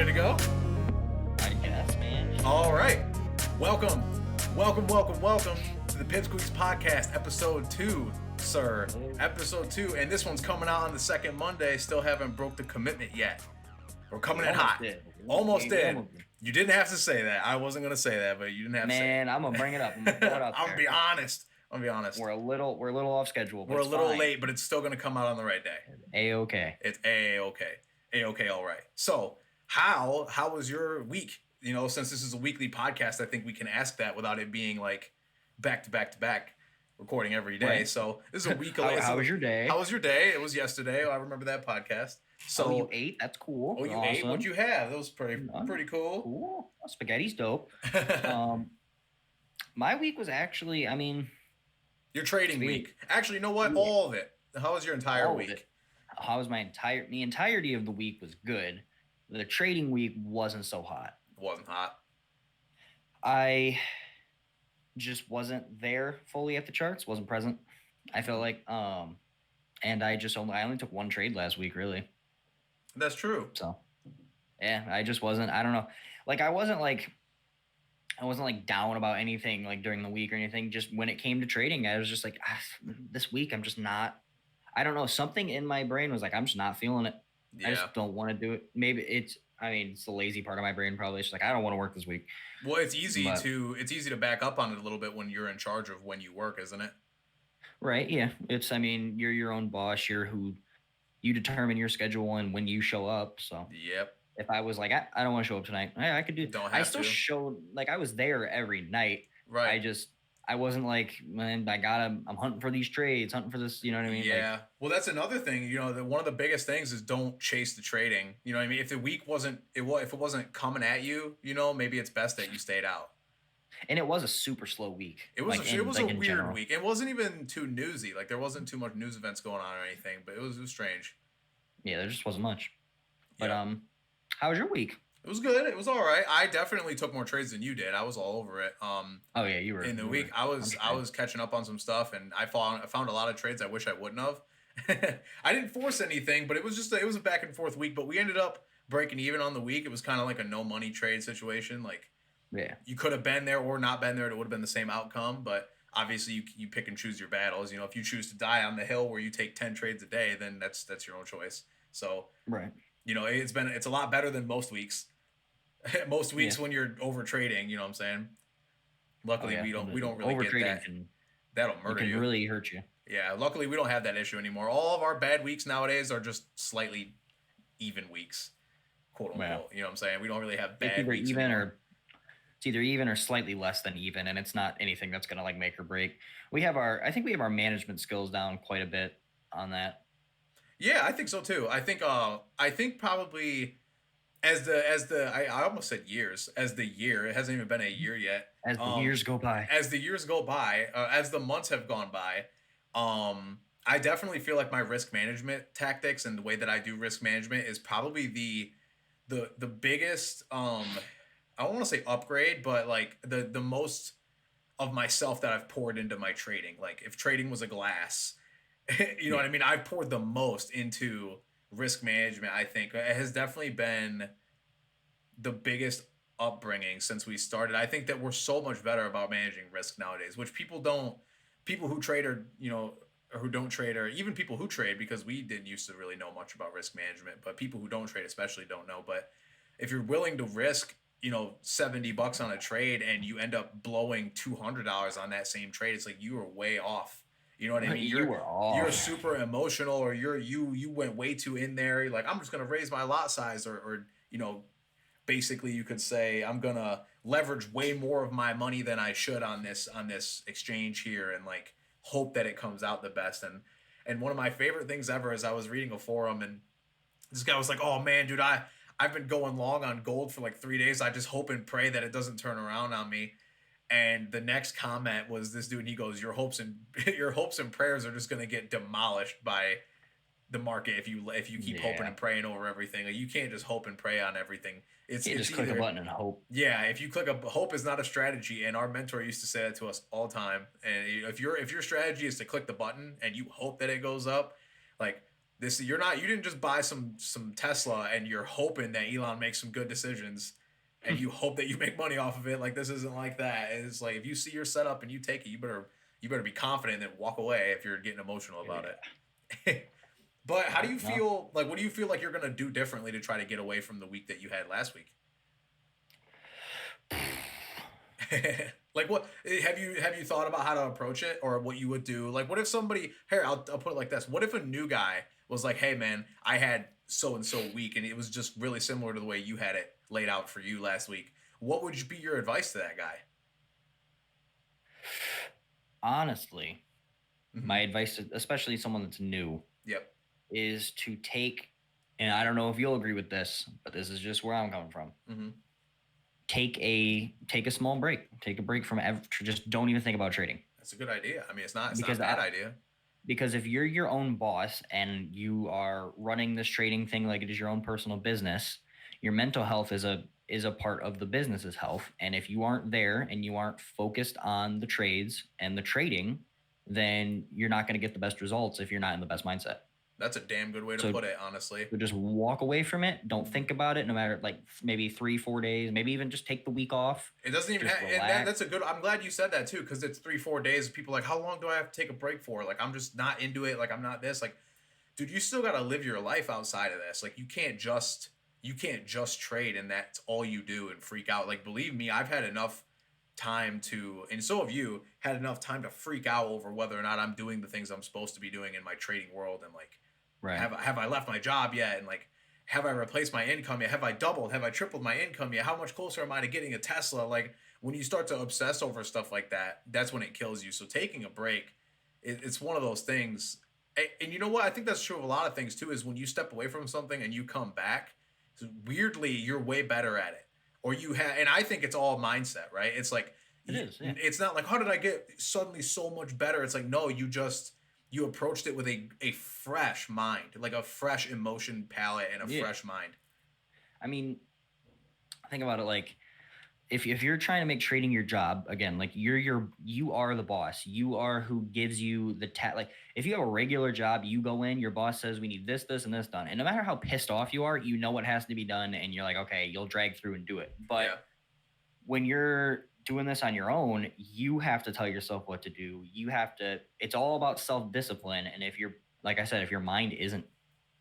ready to go? I guess, man. All right. Welcome to the Pipsqueaks podcast, episode 2, sir. Episode 2, and this one's coming out on the second Monday. Still haven't broke the commitment yet. We're coming in hot. Almost did. You didn't have to say that. I wasn't gonna say that, but you didn't have to say it. Man, I'm gonna bring it up. I'm gonna throw it out I'm gonna be honest. We're a little off schedule. But we're a little fine. late, but it's still gonna come out on the right day. A-okay. It's A-okay. A-okay, all right. So how was your week? You know, since this is a weekly podcast, I think we can ask that without it being like back to back recording every day. Right. So this is a week. How was your day? How was your day? It was yesterday. I remember that podcast. So you ate? That's cool. Oh, you awesome. ate? What'd you have? That was pretty cool. Cool. Oh, spaghetti's dope. My week was actually, your trading week. Actually, you know what? All of it. How was your entire week? How was the entirety of the week was good. The trading week wasn't so hot. It wasn't hot. I just wasn't there fully at the charts. Wasn't present. I felt like, and I only took one trade last week, really. That's true. So, yeah, I just wasn't. I don't know. Like I wasn't down about anything like during the week or anything. Just when it came to trading, I was just like, this week I'm just not. I don't know. Something in my brain was like, I'm just not feeling it. Yeah. I just don't want to do it. Maybe it's the lazy part of my brain probably. It's just like, I don't want to work this week. Well, it's easy to back up on it a little bit when you're in charge of when you work, isn't it? Right. Yeah. You're your own boss. You determine your schedule and when you show up. So yep. If I was like, I don't want to show up tonight, I could do it. I still showed, like, I was there every night. Right. I wasn't like, man, I'm hunting for these trades, hunting for this, you know what I mean? Yeah. Well, that's another thing, you know, one of the biggest things is don't chase the trading. You know what I mean? If the week if it wasn't coming at you, you know, maybe it's best that you stayed out. And it was a super slow week. It was a weird week. It wasn't even too newsy. Like there wasn't too much news events going on or anything, but it was strange. Yeah, there just wasn't much. But how was your week? It was good. It was all right. I definitely took more trades than you did. I was all over it. Oh yeah, you were in the week. I was catching up on some stuff, and I found a lot of trades I wish I wouldn't have. I didn't force anything, but it was a back and forth week. But we ended up breaking even on the week. It was kind of like a no money trade situation. Like, yeah, you could have been there or not been there. It would have been the same outcome. But obviously, you pick and choose your battles. You know, if you choose to die on the hill where you take 10 trades a day, then that's your own choice. So right. You know, it's a lot better than most weeks. Most weeks when you're over trading, you know what I'm saying? Luckily, we don't really get that. That'll murder you. Can really hurt you. Yeah, luckily we don't have that issue anymore. All of our bad weeks nowadays are just slightly even weeks, quote unquote. Yeah. You know what I'm saying? We don't really have bad weeks anymore. It's either even or slightly less than even, and it's not anything that's gonna like make or break. I think we have our management skills down quite a bit on that. Yeah, I think so too. I think probably I almost said years. As the year, it hasn't even been a year yet. As the years go by. As the months have gone by, I definitely feel like my risk management tactics and the way that I do risk management is probably the biggest I don't want to say upgrade, but like the most of myself that I've poured into my trading. Like if trading was a glass, you know what I mean? I've poured the most into risk management. I think it has definitely been the biggest upbringing since we started. I think that we're so much better about managing risk nowadays, which people who trade or who don't trade, or even people who trade, because we didn't used to really know much about risk management, but people who don't trade especially don't know. But if you're willing to risk, $70 on a trade and you end up blowing $200 on that same trade, it's like you were way off. You know what I mean? You're super emotional, or you went way too in there. You're like, I'm just gonna raise my lot size, or basically you could say I'm gonna leverage way more of my money than I should on this exchange here, and like hope that it comes out the best. And one of my favorite things ever is I was reading a forum, and this guy was like, "Oh man, dude, I've been going long on gold for like 3 days. I just hope and pray that it doesn't turn around on me." And the next comment was this dude, and he goes, your hopes and prayers are just going to get demolished by the market if you keep hoping and praying over everything. Like, you can't just hope and pray on everything. It's just click a button and hope. Yeah, if you click hope is not a strategy, and our mentor used to say that to us all the time. And if your strategy is to click the button and you hope that it goes up, like This you didn't just buy some Tesla and you're hoping that Elon makes some good decisions and you hope that you make money off of it. Like this isn't like that. It's like if you see your setup and you take it, you better be confident and walk away if you're getting emotional about Yeah. it. But how do Yeah. you No. feel like what do you feel like you're gonna do differently to try to get away from the week that you had last week? Like what have you thought about how to approach it or what you would do? Like what if somebody here I'll put it like this. What if a new guy was like, "Hey man, I had so and so week and it was just really similar to the way you had it laid out for you last week." What would be your advice to that guy? Honestly, my Mhm. advice, especially someone that's new, Yep. is to take, and I don't know if you'll agree with this, but this is just where I'm coming from. Mhm. Take a small break. Take a break from just don't even think about trading That's a good idea. I mean, it's not a because bad idea. because if you're your own boss and you are running this trading thing like it is your own personal business, your mental health is a part of the business's health. And if you aren't there and you aren't focused on the trades and the trading, then you're not going to get the best results if you're not in the best mindset. That's a damn good way to So put it, honestly. So just walk away from it. Don't think about it. No matter like maybe 3, 4 days, maybe even just take the week off. It doesn't even Just have, and that, relax. that's a good. I'm glad you said that too, because it's 3 4 days. People are like, how long do I have to take a break for? Like, I'm just not into it. Like, I'm not this. Like, dude, you still got to live your life outside of this. Like, you can't just trade and that's all you do and freak out. Like, believe me, I've had enough time to, and so have you, had enough time to freak out over whether or not I'm doing the things I'm supposed to be doing in my trading world and like Right. have I left my job yet? And like, have I replaced my income yet? Have I doubled? Have I tripled my income yet? How much closer am I to getting a Tesla? Like, when you start to obsess over stuff like that, that's when it kills you. So taking a break, it's one of those things. And you know what? I think that's true of a lot of things too. Is when you step away from something and you come back, weirdly you're way better at it. Or you have, and I think it's all mindset, right? It's like It is. Yeah. it's not like how did I get suddenly so much better? It's like no, you approached it with a fresh mind, like a fresh emotion palette and a Yeah. fresh mind. I mean, think about it like if you're trying to make trading your job again, like you are the boss. You are who gives you the like if you have a regular job, you go in, your boss says we need this, this, and this done. And no matter how pissed off you are, you know what has to be done, and you're like, okay, you'll drag through and do it. But Yeah. when you're doing this on your own, you have to tell yourself what to do. It's all about self discipline. And if you're, like I said, if your mind isn't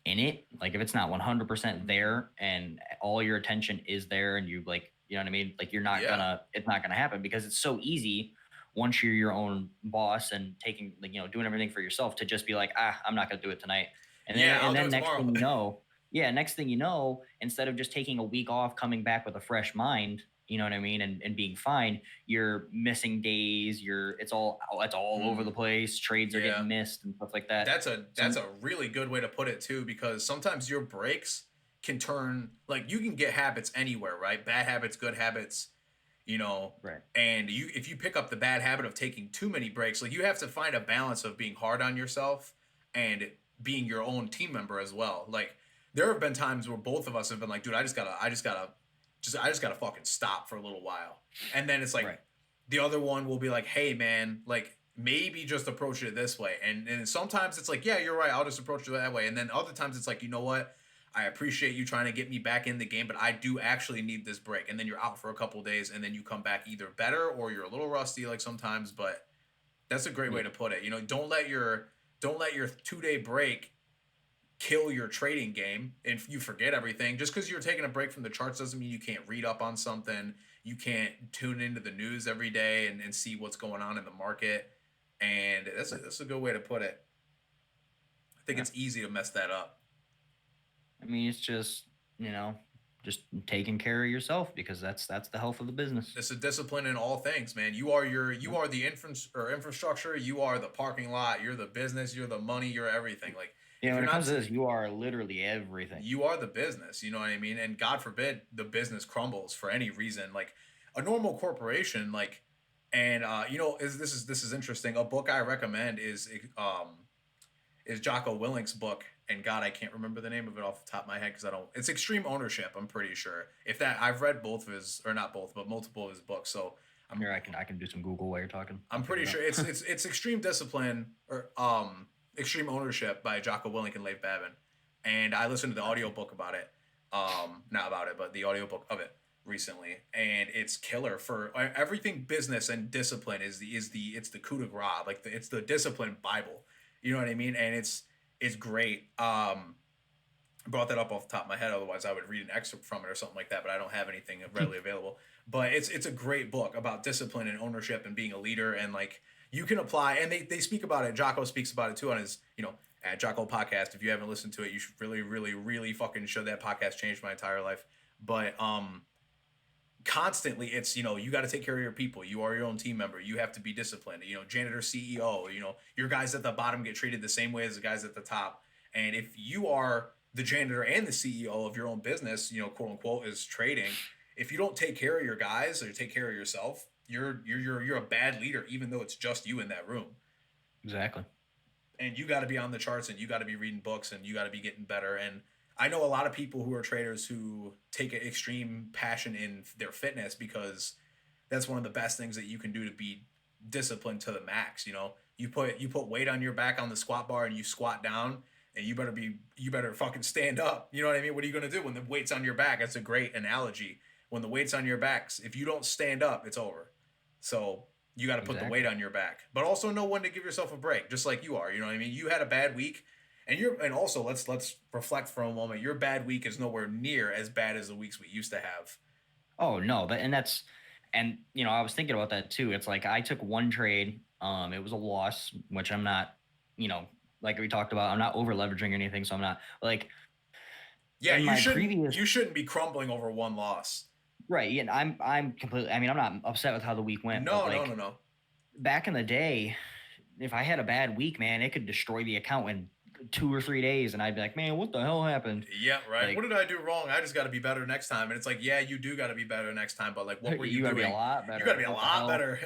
in it, like if it's not 100% Mhm. there and all your attention is there and you like, you know what I mean? Like Yeah. it's not gonna happen because it's so easy once you're your own boss and taking like, doing everything for yourself to just be like, I'm not gonna do it tonight. Yeah, I'll And do then it next tomorrow. thing you know, yeah, next thing you know, instead of just taking a week off, coming back with a fresh mind, you know what I mean, and being fine, you're missing days, it's all over the Mm, place, trades are yeah. getting missed and stuff like that. That's So a really good way to put it too, because sometimes your breaks can turn like you can get habits anywhere, right? Bad habits, good habits, you know. right. And you if you pick up the bad habit of taking too many breaks, like you have to find a balance of being hard on yourself and being your own team member as well. Like there have been times where both of us have been like, dude, I just gotta fucking stop for a little while. And then it's like Right. the other one will be like, hey man, like maybe just approach it this way. And sometimes it's like, yeah, you're right, I'll just approach it that way. And then other times it's like, you know what? I appreciate you trying to get me back in the game, but I do actually need this break. And then you're out for a couple days and then you come back either better or you're a little rusty like sometimes, but that's a great way Yeah. to put it. Don't let your 2 day break kill your trading game and you forget everything. Just because you're taking a break from the charts doesn't mean you can't read up on something. You can't tune into the news every day and see what's going on in the market. And that's a good way to put it. I think Yeah. it's easy to mess that up. I mean, it's just, you know, just taking care of yourself because that's the health of the business. It's a discipline in all things, man. You are the infrastructure, you are the parking lot, you're the business, you're the money, you're everything. Like Yeah, if when you're it not comes to this, you are literally everything. you are the business, you know what I mean? And God forbid the business crumbles for any reason. Like a normal corporation, like and this is interesting. A book I recommend is Jocko Willink's book. And God, I can't remember the name of it off the top of my head because I don't. It's Extreme Ownership. I'm pretty sure. If that I've read both of his, or not both, but multiple of his books. So I'm Here, I can do some Google while you're talking. I'm I'll figure pretty it sure out. it's Extreme Discipline or Extreme Ownership by Jocko Willink and Leif Babin, and I listened to the audiobook about it. Not about it, but the audiobook of it recently, and it's killer for everything business and discipline it's the coup de grace, like it's the discipline Bible. You know what I mean? And it's great. I brought that up off the top of my head. Otherwise, I would read an excerpt from it or something like that. But I don't have anything readily available. But it's a great book about discipline and ownership and being a leader, and like you can apply. And they speak about it. Jocko speaks about it too on his at Jocko podcast. If you haven't listened to it, you should really really really fucking should. That podcast changed my entire life. But constantly it's you got to take care of your people. You are your own team member. You have to be disciplined. Janitor, CEO, your guys at the bottom get treated the same way as the guys at the top. And if you are the janitor and the CEO of your own business, quote unquote, is trading, if you don't take care of your guys or take care of yourself, you're a bad leader, even though it's just you in that room. Exactly. And you got to be on the charts, and you got to be reading books, and you got to be getting better. And I know a lot of people who are traders who take an extreme passion in their fitness, because that's one of the best things that you can do to be disciplined to the max. You put weight on your back on the squat bar and you squat down, and you better fucking stand up. You know what I mean? What are you going to do when the weight's on your back? That's a great analogy. When the weight's on your backs, if you don't stand up, it's over. So you got to put the weight on your back, but also know when to give yourself a break, just like you are. You know what I mean? You had a bad week, and also let's reflect for a moment. Your bad week is nowhere near as bad as the weeks we used to have. Oh no, and I was thinking about that too. It's like I took one trade. It was a loss, which I'm not, like we talked about, I'm not over leveraging or anything, so I'm not like. Yeah, you shouldn't be crumbling over one loss. Right. Yeah, I'm completely. I mean, I'm not upset with how the week went. No, no. Back in the day, if I had a bad week, man, it could destroy the account in 2 or 3 days, and I'd be like, man, what the hell happened? Yeah, right. Like, what did I do wrong? I just got to be better next time. And it's like, yeah, you do got to be better next time, but like, what were you doing? You got to be a lot better. You got to be a lot better.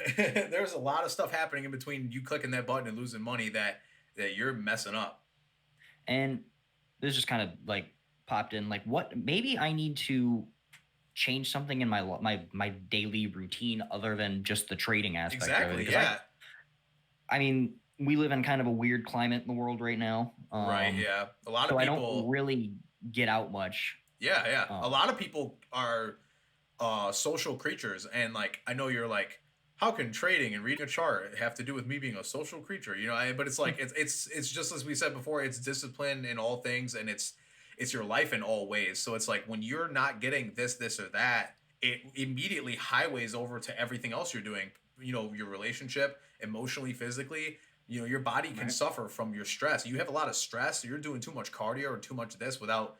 There's a lot of stuff happening in between you clicking that button and losing money that you're messing up. And this just kind of like popped in, like, what? Maybe I need to change something in my daily routine other than just the trading aspect. Exactly. Of it. Yeah. I mean, we live in kind of a weird climate in the world right now. Right. Yeah. A lot of people. I don't really get out much. Yeah. Yeah. A lot of people are social creatures, and like I know you're like, how can trading and reading a chart have to do with me being a social creature? But it's like it's just as we said before. It's discipline in all things, and it's your life in all ways. So it's like when you're not getting this or that, it immediately highways over to everything else you're doing. Your relationship, emotionally, physically. Your body can suffer from your stress. You have a lot of stress. You're doing too much cardio or too much of this without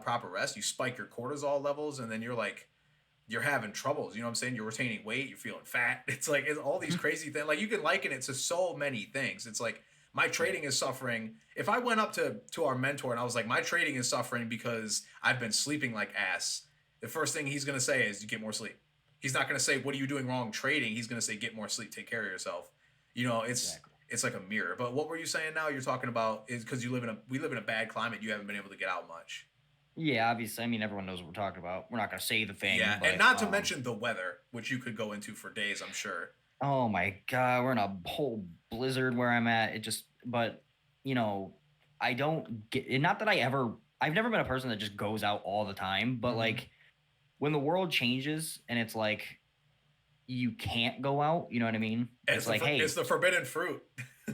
proper rest. You spike your cortisol levels, and then you're having troubles. You know what I'm saying? You're retaining weight. You're feeling fat. It's like it's all these crazy things. Like you can liken it to so many things. It's like my trading is suffering. If I went up to our mentor and I was like, my trading is suffering because I've been sleeping like ass, the first thing he's going to say is you get more sleep. He's not going to say, what are you doing wrong trading? He's going to say, get more sleep, take care of yourself. It's like a mirror. But what were you saying now? You're talking about is because we live in a bad climate. You haven't been able to get out much. Yeah, obviously. I mean, everyone knows what we're talking about. We're not going to say the thing. Yeah, and not to mention the weather, which you could go into for days, I'm sure. Oh my God, we're in a whole blizzard where I'm at. But I don't get it. Not that I've never been a person that just goes out all the time, but like when the world changes and it's like you can't go out, you know what I mean? It's like, hey, it's the forbidden fruit.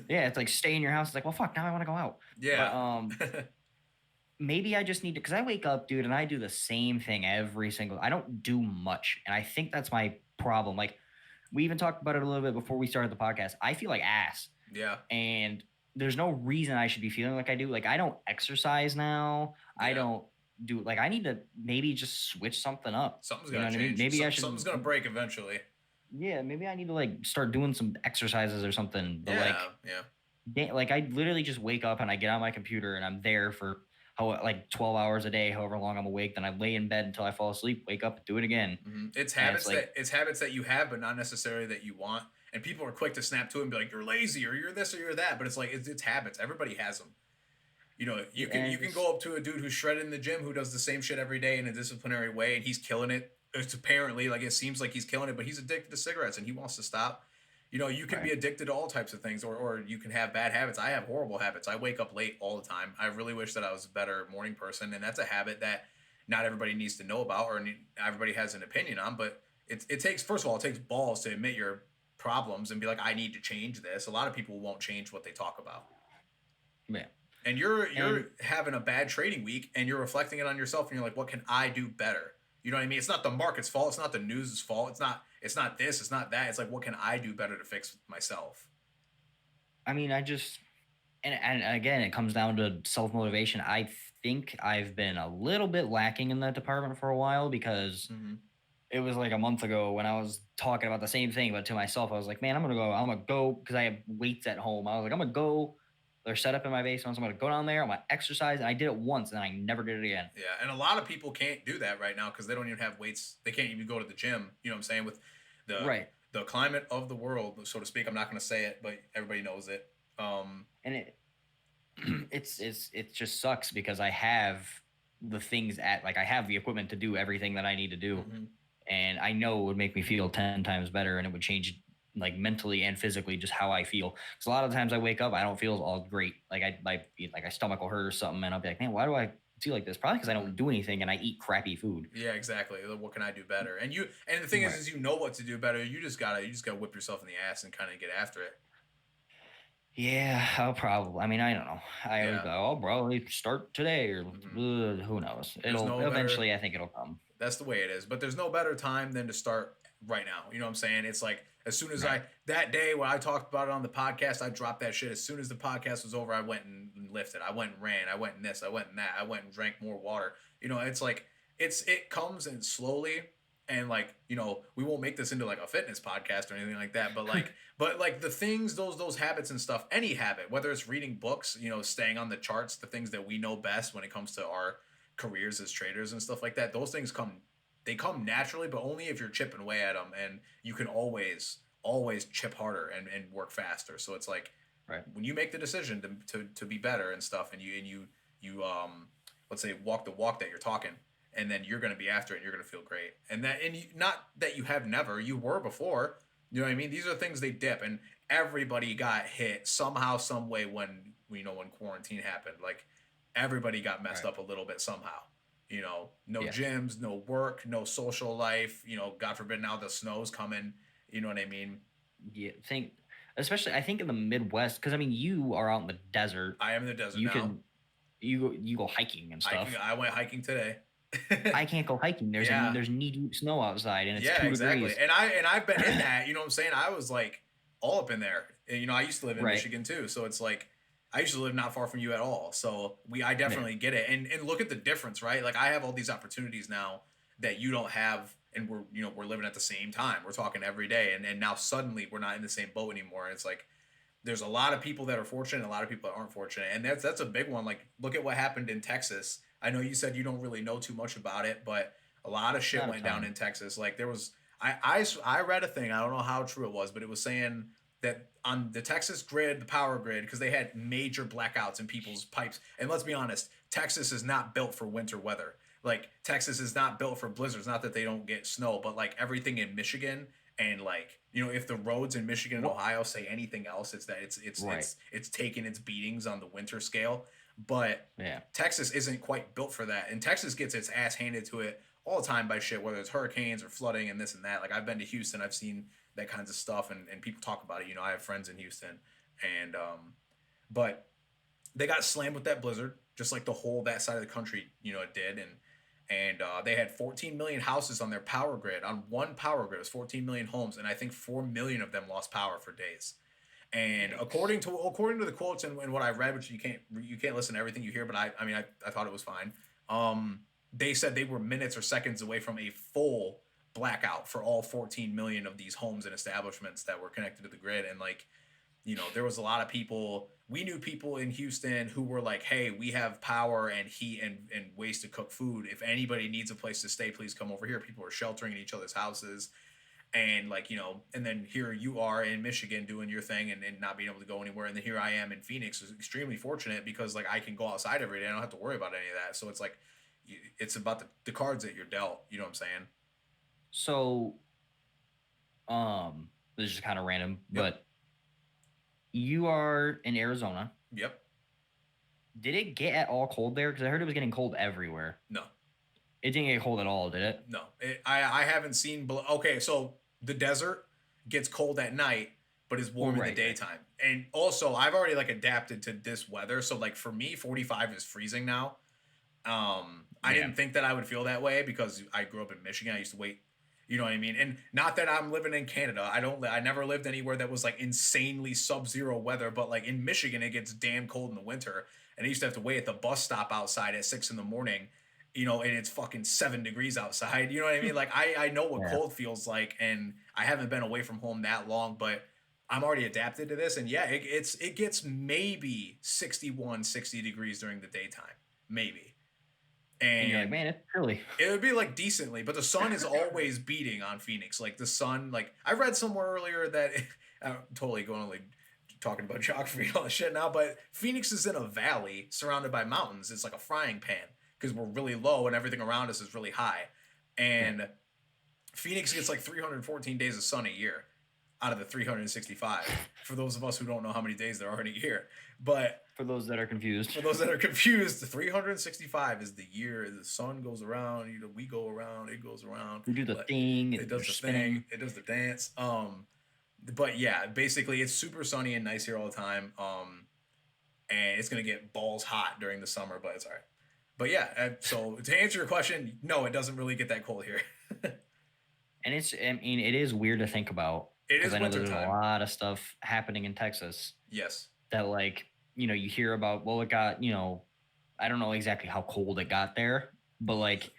Yeah, it's like stay in your house. It's like, well, fuck, now I want to go out. Yeah. But, maybe I just need to, because I wake up, dude, and I do the same thing I don't do much. And I think that's my problem. Like, we even talked about it a little bit before we started the podcast. I feel like ass. Yeah. And there's no reason I should be feeling like I do. Like, I don't exercise now. Yeah. I don't do, like, I need to maybe just switch something up. Something's going to change. I mean? Maybe something's going to break eventually. Yeah, maybe I need to, like, start doing some exercises or something. But, like, I literally just wake up and I get on my computer and I'm there for 12 hours a day, however long I'm awake. Then I lay in bed until I fall asleep, wake up, do it again. Mm-hmm. It's habits that you have, but not necessarily that you want. And people are quick to snap to it and be like, "You're lazy," or "You're this," or "You're that." But it's like it's habits. Everybody has them. You can go up to a dude who's shredded in the gym who does the same shit every day in a disciplinary way, and he's killing it. It's apparently like it seems like he's killing it, but he's addicted to cigarettes and he wants to stop. You can be Right. addicted to all types of things, or you can have bad habits. I have horrible habits. I wake up late all the time. I really wish that I was a better morning person, and that's a habit that not everybody needs to know about, or everybody has an opinion on. But it takes, first of all, it takes balls to admit your problems and be like, I need to change this. A lot of people won't change what they talk about. Yeah. And you're And having a bad trading week, and you're reflecting it on yourself, and you're like, what can I do better? You know what I mean? It's not the market's fault. It's not the news's fault. It's not this. It's not that. It's like, what can I do better to fix myself? I mean, I just and again, it comes down to self motivation. I think I've been a little bit lacking in that department for a while because Mm-hmm. it was like a month ago when I was talking about the same thing, but to myself, I was like, man, I'm gonna go because I have weights at home. I was like, I'm gonna go. They're set up in my basement. So I'm gonna go down there. I'm gonna exercise, and I did it once, and I never did it again. Yeah, and a lot of people can't do that right now because they don't even have weights. They can't even go to the gym. You know what I'm saying? With the Right. the climate of the world, so to speak. I'm not going to say it, but everybody knows it. And it just sucks because I have the things at like I have the equipment to do everything that I need to do, Mhm. and I know it would make me feel 10 times better, and it would change like mentally and physically just how I feel. Because a lot of times I wake up, I don't feel all great. Like I stomach will hurt or something, and I'll be like, man, why do I feel like this? Probably because I don't do anything and I eat crappy food. Yeah, exactly. What can I do better? And the thing Right. is you know what to do better. You just gotta whip yourself in the ass and kind of get after it. Yeah, I'll probably. I mean, I don't know. I always Yeah. go, oh, bro, start today, or Hmm. who knows? There's It'll no better. eventually. I think it'll come. That's the way it is. But there's no better time than to start right now. You know what I'm saying? It's like as soon as Right. that day when I talked about it on the podcast, I dropped that shit. As soon as the podcast was over, I went and lifted. I went and ran. I went and this. I went and that. I went and drank more water. It's like it comes in slowly. And like, we won't make this into like a fitness podcast or anything like that, but like the things, those habits and stuff, any habit, whether it's reading books, staying on the charts, the things that we know best when it comes to our careers as traders and stuff like that, those things come naturally, but only if you're chipping away at them, and you can always chip harder and work faster. So it's like Right. when you make the decision to be better and stuff, and you let's say walk the walk that you're talking, and then you're going to be after it, and you're going to feel great. Not that you have never, you were before. You know what I mean? These are things they dip, and everybody got hit somehow, some way when quarantine happened. Like everybody got messed Right. up a little bit somehow. No Yeah. gyms, no work, no social life. God forbid now the snow's coming. You know what I mean? Yeah. Think, especially I think in the Midwest, because I mean, you are out in the desert. I am in the desert You now. can you go hiking and Hiking. stuff. I went hiking today. I can't go hiking. Yeah, There's knee deep snow outside, and it's yeah, two exactly. degrees. And I've been in that. You know what I'm saying? I was like all up in there. And, I used to live in Right. Michigan too, so it's like I used to live not far from you at all. So I Yeah. definitely get it. And look at the difference, right? Like I have all these opportunities now that you don't have, and we're living at the same time. We're talking every day, and now suddenly we're not in the same boat anymore. And it's like there's a lot of people that are fortunate, and a lot of people that aren't fortunate, and that's a big one. Like look at what happened in Texas. I know you said you don't really know too much about it, but a lot of shit Not a went down ton. in Texas. Like there was, I read a thing. I don't know how true it was, but it was saying that on the Texas grid, the power grid, because they had major blackouts in people's pipes. And let's be honest, Texas is not built for winter weather. Like Texas is not built for blizzards. Not that they don't get snow, but like everything in Michigan, and like if the roads in Michigan and What? Ohio say anything else, it's that it's Right. it's it's taking its beatings on the winter scale. But Yeah. Texas isn't quite built for that, and Texas gets its ass handed to it all the time by shit, whether it's hurricanes or flooding and this and that. Like I've been to Houston, I've seen that kinds of stuff, and people talk about it. I have friends in Houston, and but they got slammed with that blizzard, just like the whole that side of the country, it did, and they had 14 million houses on their power grid. On one power grid, it was 14 million homes, and I think 4 million of them lost power for days. And Yikes. according to the quotes and what I read, which you can't listen to everything you hear, but I mean I thought it was fine. They said they were minutes or seconds away from a full blackout for all 14 million of these homes and establishments that were connected to the grid. And like, there was a lot of people. We knew people in Houston who were like, "Hey, we have power and heat and ways to cook food. If anybody needs a place to stay, please come over here." People were sheltering in each other's houses, and like and then here you are in Michigan doing your thing, and not being able to go anywhere, and then here I am in Phoenix, is extremely fortunate because like I can go outside every day. I don't have to worry about any of that. So it's like it's about the cards that you're dealt. You know what I'm saying? So, This is just kind of random, Yep. but you are in Arizona. Yep. Did it get at all cold there? Because I heard it was getting cold everywhere. No. It didn't get cold at all, did it? No. I haven't seen. Okay, so the desert gets cold at night, but is Well, warm in the right, right. daytime. And also, I've already like adapted to this weather. So like for me, 45 is freezing now. I Yeah. didn't think that I would feel that way because I grew up in Michigan. I used to wait, you know what I mean? And not that I'm living in Canada. I never lived anywhere that was like insanely sub-zero weather, but like in Michigan it gets damn cold in the winter. And I used to have to wait at the bus stop outside at 6 in the morning, and it's fucking 7 degrees outside. You know what I mean? Like I know what Yeah. cold feels like, and I haven't been away from home that long, but I'm already adapted to this. And yeah, it gets maybe 61, 60 degrees during the daytime. Maybe. And you're like, And man, it's chilly. it would be like decently, but the sun is always beating on Phoenix. Like the sun, like I read somewhere earlier that I'm totally going like talking about geography and all this shit now, but Phoenix is in a valley surrounded by mountains. It's like a frying pan because we're really low and everything around us is really high. Yeah. And Phoenix gets like 314 days of sun a year out of the 365. For those of us who don't know how many days there are in a year, but For those that are confused. for those that are confused, the 365 is the year the sun goes around. We go around, it goes around. We do the But thing, it you're does the spinning. thing, it does the dance. But yeah, basically it's super sunny and nice here all the time. And it's gonna get balls hot during the summer, but it's all right. But yeah, so to answer your question, no, it doesn't really get that cold here. And I mean, it is weird to think about It because is I know winter there's a time. lot of stuff happening in Texas Yes. that, like, you hear about, well, it got, I don't know exactly how cold it got there, but like,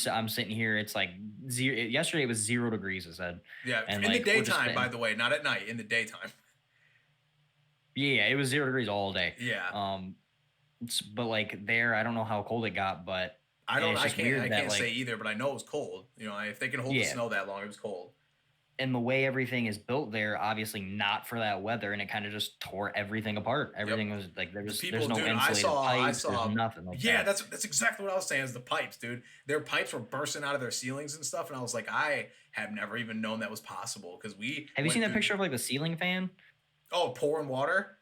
I'm sitting here, it's like yesterday it was 0 degrees, it said. Yeah. And In the like, we're just daytime, by sitting, the way, not at night. In the daytime. yeah, it was 0 degrees all day. Yeah. But like there, I don't know how cold it got, but, I and don't. it's I just can't. I weird that can't say like, either, but I know it was cold. If they can hold the yeah, snow that long, it was cold. and the way everything is built there, obviously not for that weather, and it kind of just tore everything apart. Yep. Everything was like The there's people, no dude. insulated I pipes, there's saw. nothing like Yeah, that. that's exactly what I was saying. Is the pipes, dude? Their pipes were bursting out of their ceilings and stuff, and I was like, I have never even known that was possible because we Have you seen went that through. picture of like the ceiling fan? Oh, pouring water.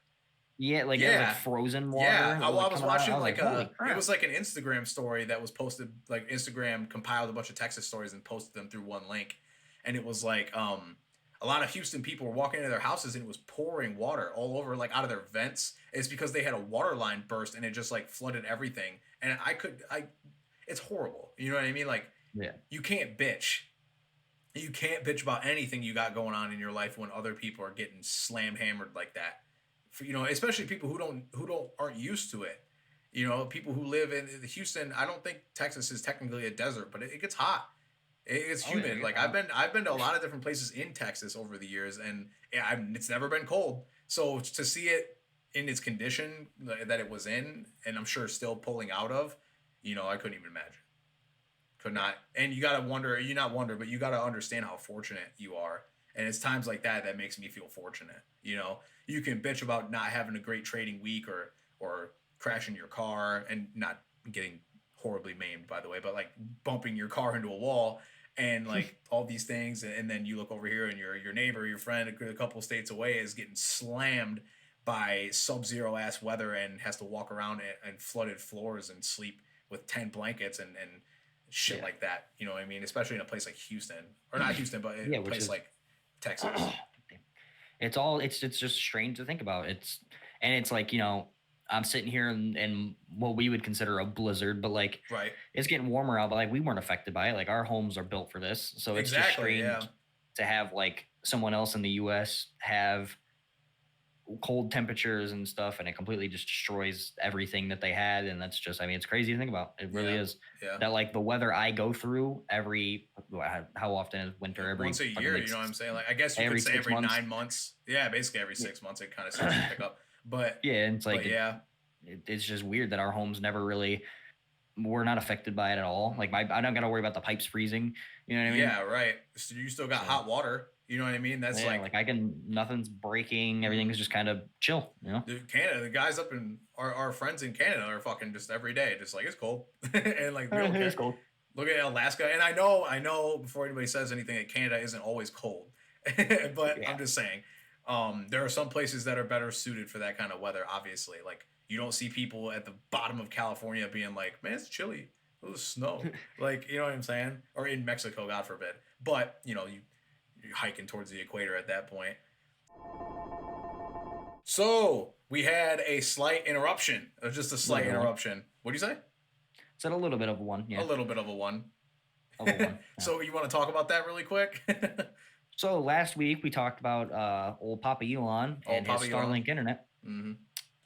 Yeah, like it was like Yeah, frozen yeah. water. It I, was well, I like was coming out. I watching was like, like holy it crap! was like an Instagram story that was posted. Like Instagram compiled a bunch of Texas stories and posted them through one link, and it was like a lot of Houston people were walking into their houses and it was pouring water all over, like out of their vents. It's because they had a water line burst and it just like flooded everything. And it's horrible. You know what I mean? Like Yeah, you can't bitch. You can't bitch about anything you got going on in your life when other people are getting slam hammered like that. Especially people who don't aren't used to it. People who live in Houston. I don't think Texas is technically a desert, but it gets hot. It's oh yeah, humid. you're Like hot. I've been to a lot of different places in Texas over the years, and it's never been cold. So to see it in its condition that it was in, and I'm sure still pulling out of, I couldn't even imagine. Could not. And you gotta wonder. You not wonder, but you gotta understand how fortunate you are. And it's times like that that makes me feel fortunate. You can bitch about not having a great trading week or crashing your car and not getting horribly maimed, by the way, but like bumping your car into a wall and like all these things, and then you look over here and your neighbor, your friend, a couple states away is getting slammed by sub-zero ass weather and has to walk around and flooded floors and sleep with 10 blankets and shit Yeah, like that. You know what I mean? Especially in a place like Houston, or not Houston, but yeah, a which place is like Texas. it's just strange to think about. It's like I'm sitting here in what we would consider a blizzard, but like Right. it's getting warmer out, but like we weren't affected by it. Like our homes are built for this, so it's just Exactly. Yeah. strange to have like someone else in the U.S. have cold temperatures and stuff, and it completely just destroys everything that they had. And that's just, I mean, it's crazy to think about. It really Yeah. is. Yeah. That like the weather I go through every, how often is winter? Every Once a fucking year, like you know what I'm saying? Like I guess you every could say six every months. 9 months. Yeah, basically every 6 months it kind of starts to pick up. But Yeah, and it's like but yeah, it's just weird that our homes never really were not affected by it at all. Like I don't got to worry about the pipes freezing. You know what I mean? yeah, right. So you still got So hot water. You know what I mean? That's yeah, like like nothing's breaking. Everything's just kind of chill. dude, Canada. The guys up in our friends in Canada are fucking just every day, just like it's cold, and like we don't It's care. cold. Look at Alaska, and I know before anybody says anything that Canada isn't always cold. But Yeah. I'm just saying, there are some places that are better suited for that kind of weather. Obviously, like you don't see people at the bottom of California being like, "Man, it's chilly. It was snow." Like, you know what I'm saying? Or in Mexico, God forbid. But you're hiking towards the equator at that point. So we had a slight interruption, just a Little slight bit of one. interruption. What do you say? Said a little bit of one. A Yeah. little bit of a one. Of a one. Yeah. So you want to talk about that really quick? So last week we talked about old Papa Elon and his Papa Elon. Starlink internet. Mm-hmm.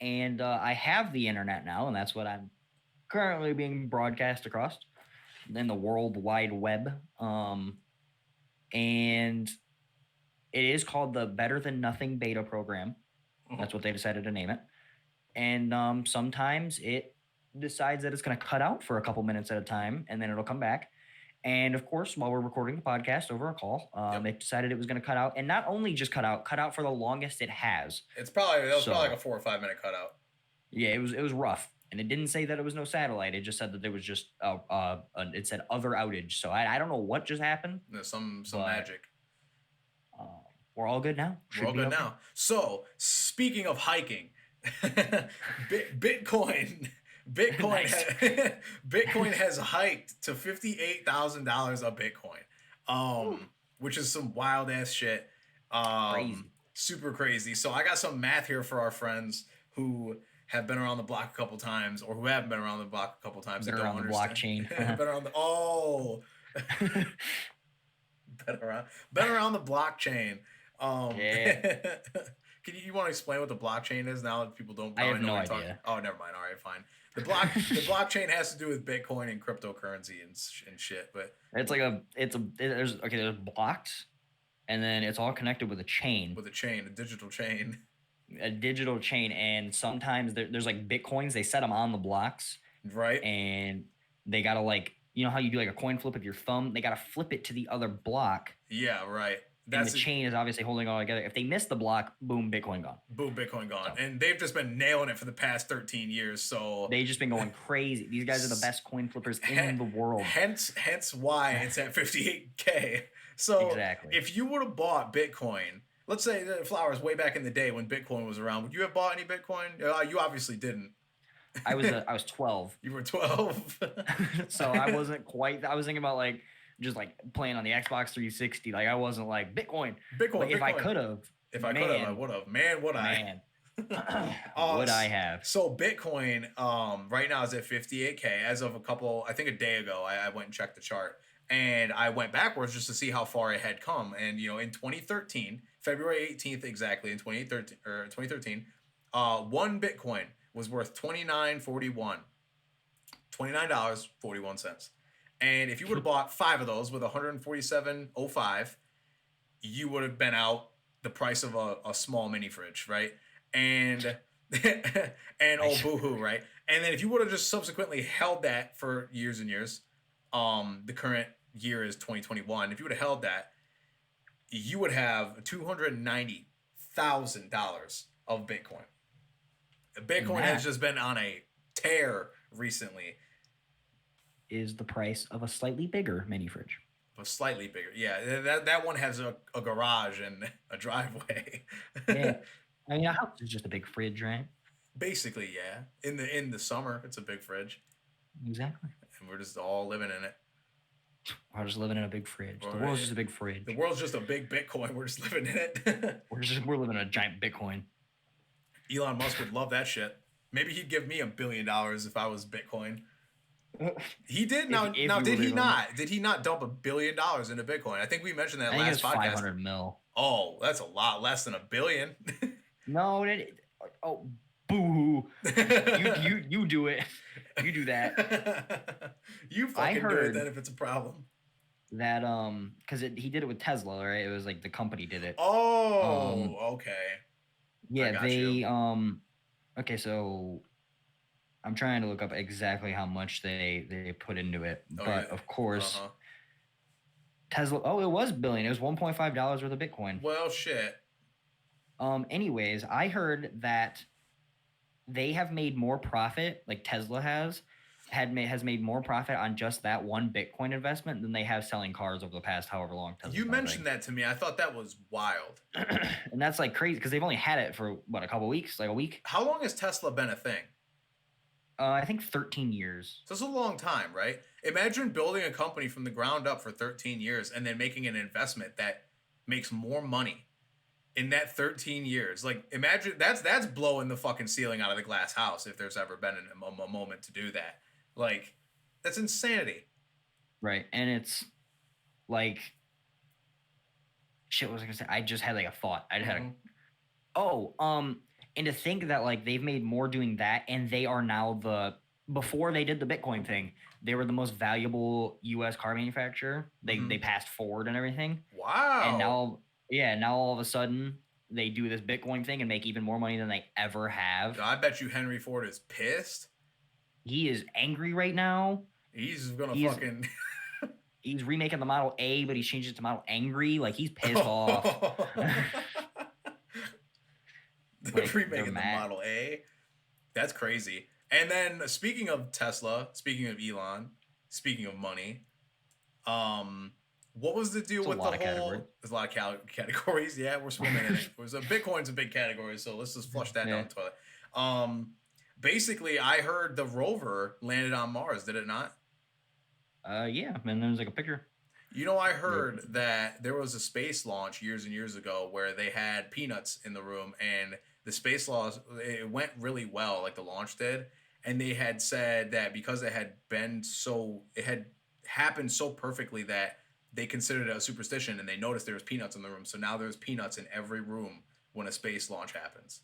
And I have the internet now, and that's what I'm currently being broadcast across in the World Wide Web. And it is called the Better Than Nothing beta program. That's what they decided to name it. And sometimes it decides that it's going to cut out for a couple minutes at a time, and then it'll come back. And of course, while we're recording the podcast over a call, it decided it was going to cut out, and not only just cut out for the longest it has. That was probably like a 4 or 5 minute cutout. Yeah, it was rough, and it didn't say that it was no satellite. It just said that there was just it said other outage. So I don't know what just happened. There's some magic. We're all good now. We're all good now. So speaking of hiking, Bitcoin. Bitcoin has hiked to $58,000 a Bitcoin, which is some wild ass shit. Crazy. Super crazy. So I got some math here for our friends who have been around the block a couple times, or who haven't been around the block a couple times. Better don't on the understand. blockchain. Better on the better on the blockchain. Yeah. You want to explain what the blockchain is now that people don't? I have no idea. idea. Oh, never mind. All right, fine. The blockchain has to do with Bitcoin and cryptocurrency and shit. But there's blocks, and then it's all connected with a chain. With a digital chain. A digital chain, and sometimes there's like Bitcoins. They set them on the blocks, right? And they gotta how you do like a coin flip with your thumb. They gotta flip it to the other block. Yeah, right. And the chain is obviously holding all together. If they miss the block, boom, Bitcoin gone. Boom, Bitcoin gone. So, and they've just been nailing it for the past 13 years. So they've just been going crazy. These guys are the best coin flippers in the world. Hence why it's at 58K. So exactly. If you would have bought Bitcoin, let's say the Flowers way back in the day when Bitcoin was around, would you have bought any Bitcoin? You obviously didn't. I was 12. You were 12. So I wasn't quite. I was thinking about just playing on the Xbox 360. I wasn't like Bitcoin. But if I could have. If I could have, I would have. Man, would I? Would I have? So Bitcoin right now is at 58K. As of a day ago, I went and checked the chart. And I went backwards just to see how far it had come. And, in 2013, February 18th exactly, in 2013, one Bitcoin was worth $29.41. $29.41. And if you would have bought 5 of those with $147.05, you would have been out the price of a small mini fridge, right? And oh boohoo, right? And then if you would have just subsequently held that for years and years, the current year is 2021. If you would have held that, you would have $290,000 of Bitcoin. Bitcoin has just been on a tear recently. Is the price of a slightly bigger mini fridge. A slightly bigger, yeah. That one has a garage and a driveway. Yeah, I mean, a house is just a big fridge, right? Basically, yeah. In the summer, it's a big fridge. Exactly. And we're just all living in it. We're just living in a big fridge. The world's just a big fridge. The world's just a big Bitcoin. We're just living in it. we're living in a giant Bitcoin. Elon Musk would love that shit. Maybe he'd give me $1 billion if I was Bitcoin. He did. Now did he not? Did he not dump $1 billion into Bitcoin? I think we mentioned that last podcast. 500 mil. Oh, that's a lot less than $1 billion. No, boo-hoo. You do it. You do that. You fucking do it then if it's a problem. That because he did it with Tesla, right? It was like the company did it. Oh, okay. Yeah, they okay, so I'm trying to look up exactly how much they put into it. Of course, Tesla, it was $1 billion. It was $1.5 worth of Bitcoin. Well, shit. Anyways, I heard that they have made more profit, like Tesla has, has made more profit on just that one Bitcoin investment than they have selling cars over the past however long Tesla's You been mentioned that to me. I thought that was wild. And that's like crazy because they've only had it for what, a couple weeks, like a week. How long has Tesla been a thing? I think 13 years. So it's a long time, right? Imagine building a company from the ground up for 13 years and then making an investment that makes more money in that 13 years. Like, imagine that's blowing the fucking ceiling out of the glass house if there's ever been a moment to do that. Like, that's insanity. Right. And it's like, shit, what was I gonna say? I just had like a thought. I just had and to think that like they've made more doing that, and they are now before they did the Bitcoin thing, they were the most valuable U.S. car manufacturer. They passed Ford and everything. Wow. And now all of a sudden they do this Bitcoin thing and make even more money than they ever have. I bet you Henry Ford is pissed. He is angry right now. He's fucking. He's remaking the Model A, but he's changed it to Model Angry. Like, he's pissed off. Remaking the Model A. That's crazy. And then speaking of Tesla, speaking of Elon, speaking of money, what was the deal with the whole? There's a lot of categories. Yeah, we're swimming in it. Bitcoin's a big category, so let's just flush that down the toilet. Basically, I heard the rover landed on Mars. Did it not? Yeah, and there's like a picture. You know, I heard that there was a space launch years and years ago where they had peanuts in the room, and the space launch, it went really well, like the launch did. And they had said that because it had happened so perfectly that they considered it a superstition, and they noticed there was peanuts in the room. So now there's peanuts in every room when a space launch happens.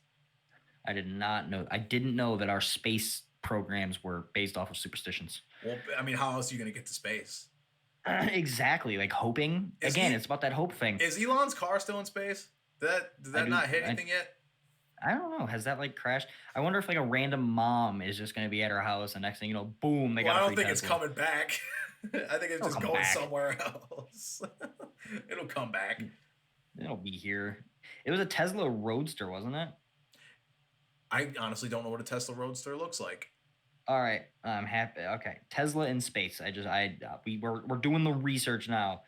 I did not know. I didn't know that our space programs were based off of superstitions. Well, I mean, how else are you going to get to space? Exactly. Like hoping. It's about that hope thing. Is Elon's car still in space? Did that not hit anything yet? I don't know. Has that like crashed? I wonder if like a random mom is just going to be at her house, and next thing you know, boom, they got. I don't think it's coming back. I think it's just going somewhere else. It'll come back. It'll be here. It was a Tesla Roadster, wasn't it? I honestly don't know what a Tesla Roadster looks like. All right, I'm happy. Okay, Tesla in space. We're doing the research now.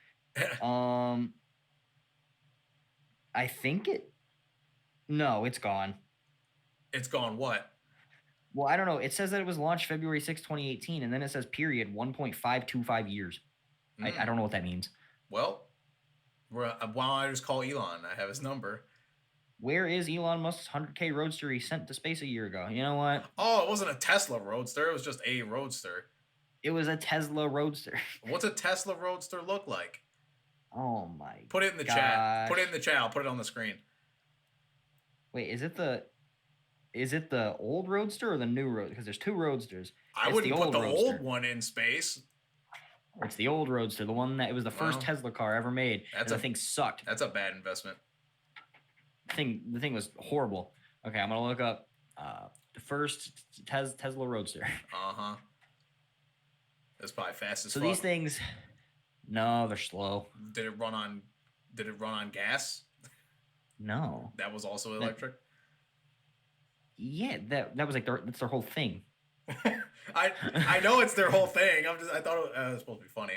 I think No, it's gone. It's gone what? Well, I don't know. It says that it was launched February 6, 2018, and then it says period 1.525 years. I don't know what that means. Well, why don't I just call Elon? I have his number. Where is Elon Musk's 100K Roadster he sent to space a year ago? You know what? Oh, it wasn't a Tesla Roadster. It was just a Roadster. It was a Tesla Roadster. What's a Tesla Roadster look like? Oh, my Put it in the chat. Put it in the chat. I'll put it on the screen. Wait, is it the old Roadster or the new Roadster? Because there's two Roadsters. I wouldn't put the old one in space. It's the old Roadster, the one that it was the first Tesla car ever made. The thing sucked. That's a bad investment. The thing was horrible. Okay, I'm gonna look up the first Tesla Roadster. That's probably fast as fuck. So these things, no, they're slow. Did it run on gas? No. That was also electric. That was like that's their whole thing. I know it's their whole thing. I thought it was supposed to be funny.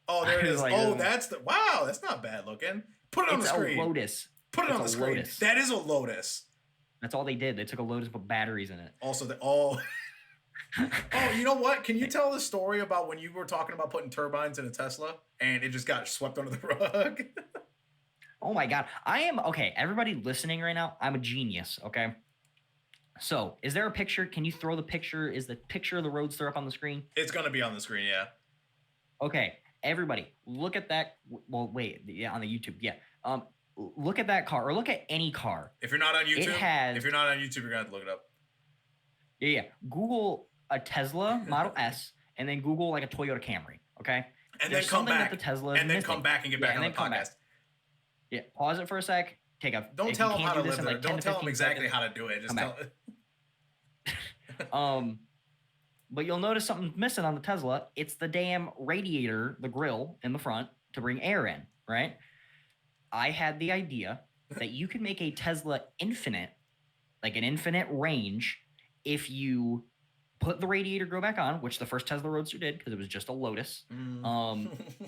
Oh, there it is. Like, that's not bad looking. Put it on the screen. It's a Lotus. Put it on the screen. Lotus. That is a Lotus. That's all they did. They took a Lotus and put batteries in it. Also, you know what? Can you tell the story about when you were talking about putting turbines in a Tesla and it just got swept under the rug? Oh my God. Everybody listening right now, I'm a genius, okay? So, is there a picture? Can you throw the picture? Is the picture of the Roadster up on the screen? It's going to be on the screen, yeah. Okay. Everybody, look at that. Well, wait. Yeah, on the YouTube. Yeah. Look at that car, or look at any car. If you're not on YouTube, you're going to have to look it up. Yeah. Google a Tesla Model S, and then Google like a Toyota Camry, okay? And then come back. And then come back and get back on the podcast. Yeah. Pause it for a sec. Don't tell them how to live there. Don't tell them exactly how to do it. Just tell it. But you'll notice something's missing on the Tesla. It's the damn radiator, the grill in the front to bring air in, right? I had the idea that you could make a Tesla infinite, like an infinite range, if you put the radiator grill back on, which the first Tesla Roadster did because it was just a Lotus,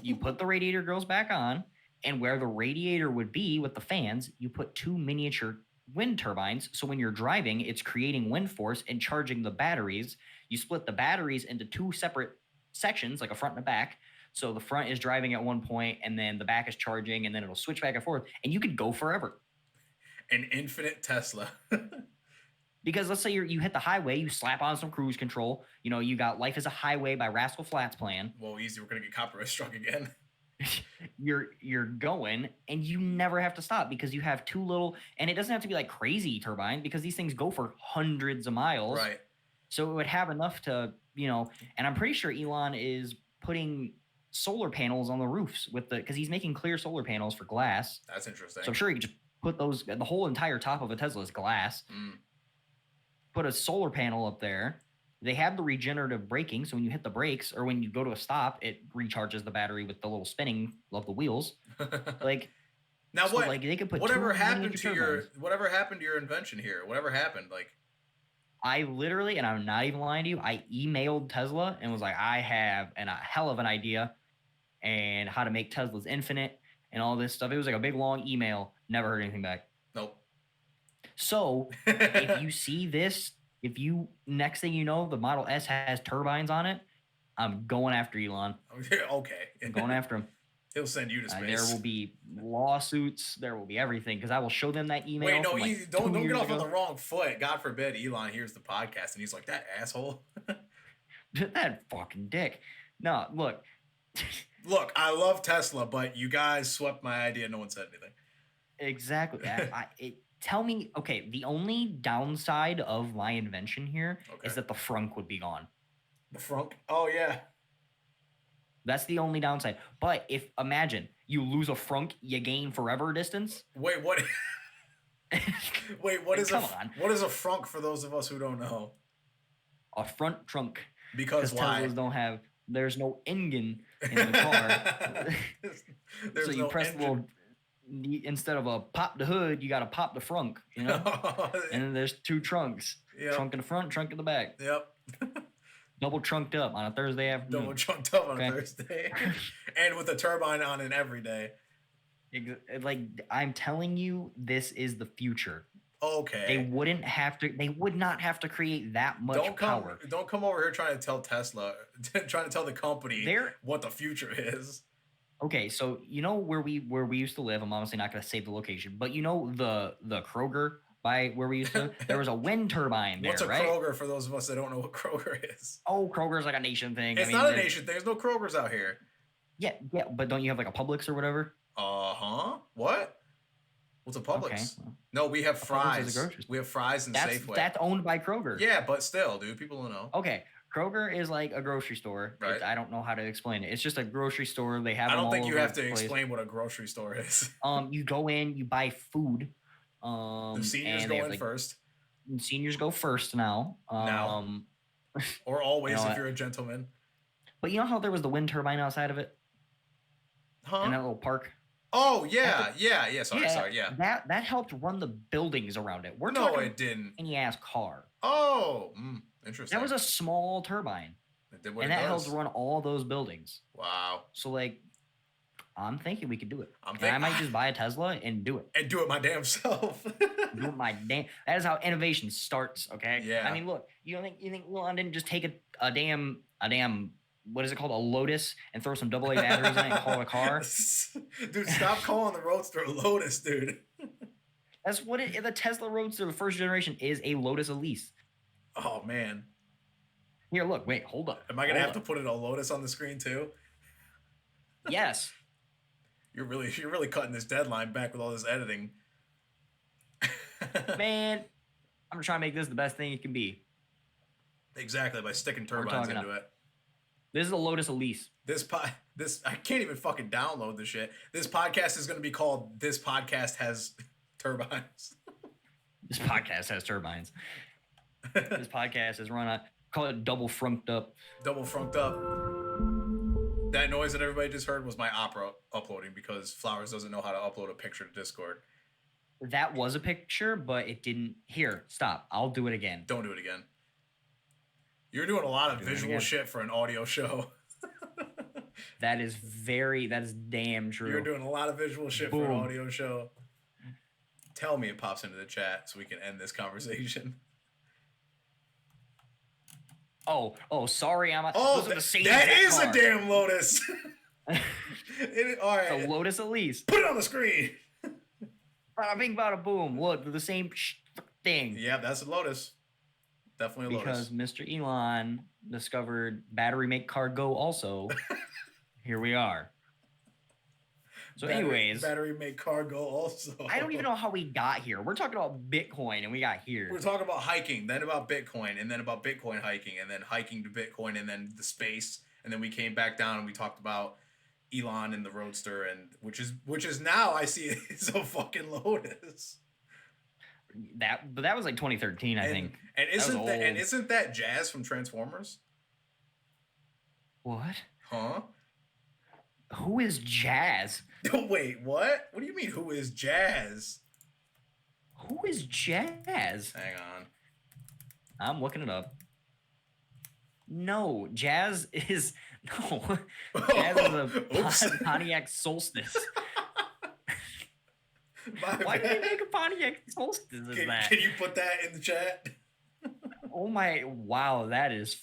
you put the radiator grills back on, and where the radiator would be with the fans, you put 2 miniature wind turbines. So when you're driving, it's creating wind force and charging the batteries. You split the batteries into 2 separate sections, like a front and a back. So the front is driving at one point, and then the back is charging, and then it'll switch back and forth, and you could go forever. An infinite Tesla. Because let's say you hit the highway, you slap on some cruise control. You know, you got Life is a Highway by Rascal Flatts playing. Well, easy. We're going to get copyright struck again. You're going, and you never have to stop because you have 2 little, and it doesn't have to be like crazy turbine because these things go for hundreds of miles. Right. So it would have enough to, you know, and I'm pretty sure Elon is putting solar panels on the roofs because he's making clear solar panels for glass. That's interesting. So I'm sure he could just put those, the whole entire top of a Tesla is glass. Put a solar panel up there. They have the regenerative braking, so when you hit the brakes or when you go to a stop, it recharges the battery with the little spinning of the wheels. Like now, so like they could put whatever happened to your invention here? Whatever happened? Like I literally, and I'm not even lying to you, I emailed Tesla and was like, I have a hell of an idea and how to make Teslas infinite and all this stuff. It was like a big long email. Never heard anything back. Nope. So if you see this, if you next thing you know, the Model S has turbines on it, I'm going after Elon. Okay. I'm going after him. He'll send you to space. There will be lawsuits. There will be everything because I will show them that email. Wait, no, don't get off on the wrong foot. God forbid Elon hears the podcast and he's like, that asshole. That fucking dick. No, look. Look, I love Tesla, but you guys swept my idea. No one said anything. Exactly. Tell me, okay, the only downside of my invention here is that the frunk would be gone. The frunk? Oh, yeah. That's the only downside. But imagine you lose a frunk, you gain forever distance. Wait, what? Wait, what is what is a frunk for those of us who don't know? A front trunk. Because why? Teslas there's no engine in the car. So you press the little, instead of a pop the hood, you got to pop the frunk, you know? And then there's 2 trunks. Yep. Trunk in the front, trunk in the back. Yep. Double trunked up on a Thursday afternoon. Double trunked up on a Thursday. And with a turbine on it every day. Like, I'm telling you, this is the future. Okay. They would not have to create that much power. Don't come over here trying to tell Tesla, trying to tell the company what the future is. Okay, so you know where we used to live. I'm obviously not going to save the location, but you know the Kroger by where we used to live? There was a wind turbine there, right? What's a Kroger for those of us that don't know what Kroger is? Oh, Kroger's like a nation thing. It's not a nation thing. There's no Krogers out here. Yeah, but don't you have like a Publix or whatever? What? What's a Publix? Okay. No, we have Fry's. We have Fry's and Safeway. That's owned by Kroger. Yeah, but still, dude, people don't know. Okay. Kroger is like a grocery store. Right. I don't know how to explain it. It's just a grocery store. They have. I don't think you have to explain what a grocery store is. You go in, you buy food. The seniors go in first. Seniors go first now. Or always if you're a gentleman. But you know how there was the wind turbine outside of it? Huh? In that little park. Oh yeah. Sorry. That helped run the buildings around it. No, it didn't. Any ass car. Oh, interesting. That was a small turbine. And that helped run all those buildings. Wow. So like, I'm thinking we could do it. I might just buy a Tesla and do it. And do it my damn self. That is how innovation starts. Okay. Yeah. I mean, look. You think Elon didn't just take a damn what is it called, a Lotus, and throw some AA batteries in it and call it a car? Dude, stop calling the Roadster a Lotus, dude. That's what the Tesla Roadster, the first generation, is a Lotus Elise. Oh man. Here, look. Wait, hold up. Am I gonna have to put a Lotus on the screen too? Yes. You're really cutting this deadline back with all this editing. Man, I'm trying to make this the best thing it can be. Exactly, by sticking turbines into it. This is a Lotus Elise. This I can't even fucking download this shit. This podcast is going to be called "This Podcast Has Turbines." This podcast has turbines. This podcast is run on. Call it double frunked up. Double frunked up. That noise that everybody just heard was my Opera uploading because Flowers doesn't know how to upload a picture to Discord. That was a picture, but it didn't. Here, stop. I'll do it again. Don't do it again. You're doing a lot of Doing it visual again. shit for an audio show. That is damn You're true. doing a lot of visual shit for an Boom. audio show. Tell me it pops into the chat so we can end this conversation. Sorry, Oh, those are the same. that is car. a damn Lotus. All right. It's a Lotus Elise. Put it on the screen. Bada bing, bada boom. Look, they're the same thing. Yeah, that's a Lotus. Definitely a Because Lotus. Mr. Elon discovered battery make car go also. Here we are. So, anyways, battery make car go also. I don't even know how we got here. We're talking about Bitcoin, and we got here. We're talking about hiking, then about Bitcoin, and then about Bitcoin hiking, and then hiking to Bitcoin, and then the space, and then we came back down and we talked about Elon and the Roadster, and which is now I see it's a fucking Lotus. But that was like 2013, I think. And isn't that Jazz from Transformers? What? Huh? Who is Jazz? Wait, what? What do you mean? Who is Jazz? Who is Jazz? Hang on. I'm looking it up. No, Jazz is no. Jazz is a Pontiac Solstice. Why did they make a Pontiac Solstice? Can you put that in the chat? Oh my! Wow, that is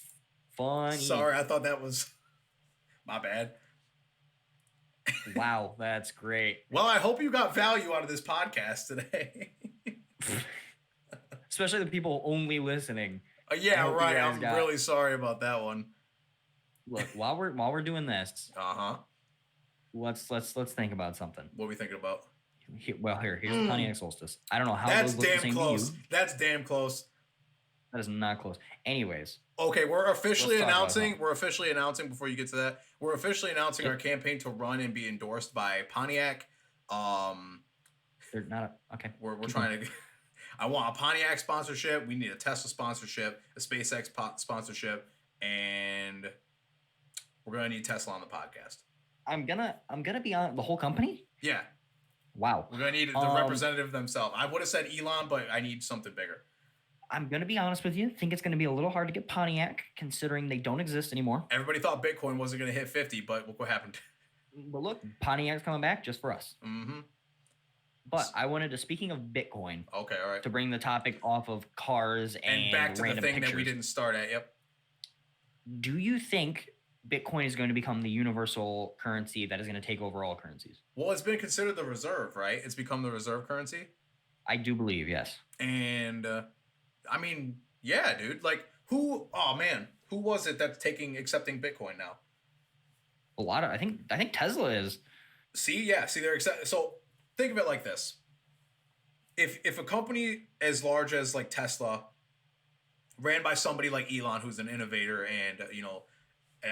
funny. Sorry, I thought that was my bad. Wow, that's great. Well, I hope you got value out of this podcast today. Especially the people only listening. Yeah, right. I'm really sorry about that one. Look, while we're doing this, let's think about something. What are we thinking about? Here's the Pontiac Solstice. I don't know how that's those look damn the same close. to you. That's damn close. That is not close. Anyways. Okay, we're officially announcing before you get to that. We're officially announcing our campaign to run and be endorsed by Pontiac. They're not okay. We're trying to. I want a Pontiac sponsorship. We need a Tesla sponsorship, a SpaceX sponsorship, and we're gonna need Tesla on the podcast. I'm gonna be on the whole company. Yeah. Wow. We're gonna need the representative themselves. I would have said Elon, but I need something bigger. I'm gonna be honest with you. Think it's gonna be a little hard to get Pontiac, considering they don't exist anymore. Everybody thought Bitcoin wasn't gonna hit 50, but look what happened. But look, Pontiac's coming back just for us. Mm-hmm. But I wanted to, speaking of Bitcoin, okay, all right, to bring the topic off of cars and back to the thing pictures. that we didn't start at. Yep. Do you think Bitcoin is going to become the universal currency that is going to take over all currencies? Well, it's been considered the reserve, right? It's become the reserve currency. I do believe, yes. And I mean, yeah, dude. Like, who? Oh man, who was it that's accepting Bitcoin now? A lot of, I think Tesla is. See, they're so think of it like this: if a company as large as like Tesla, ran by somebody like Elon, who's an innovator and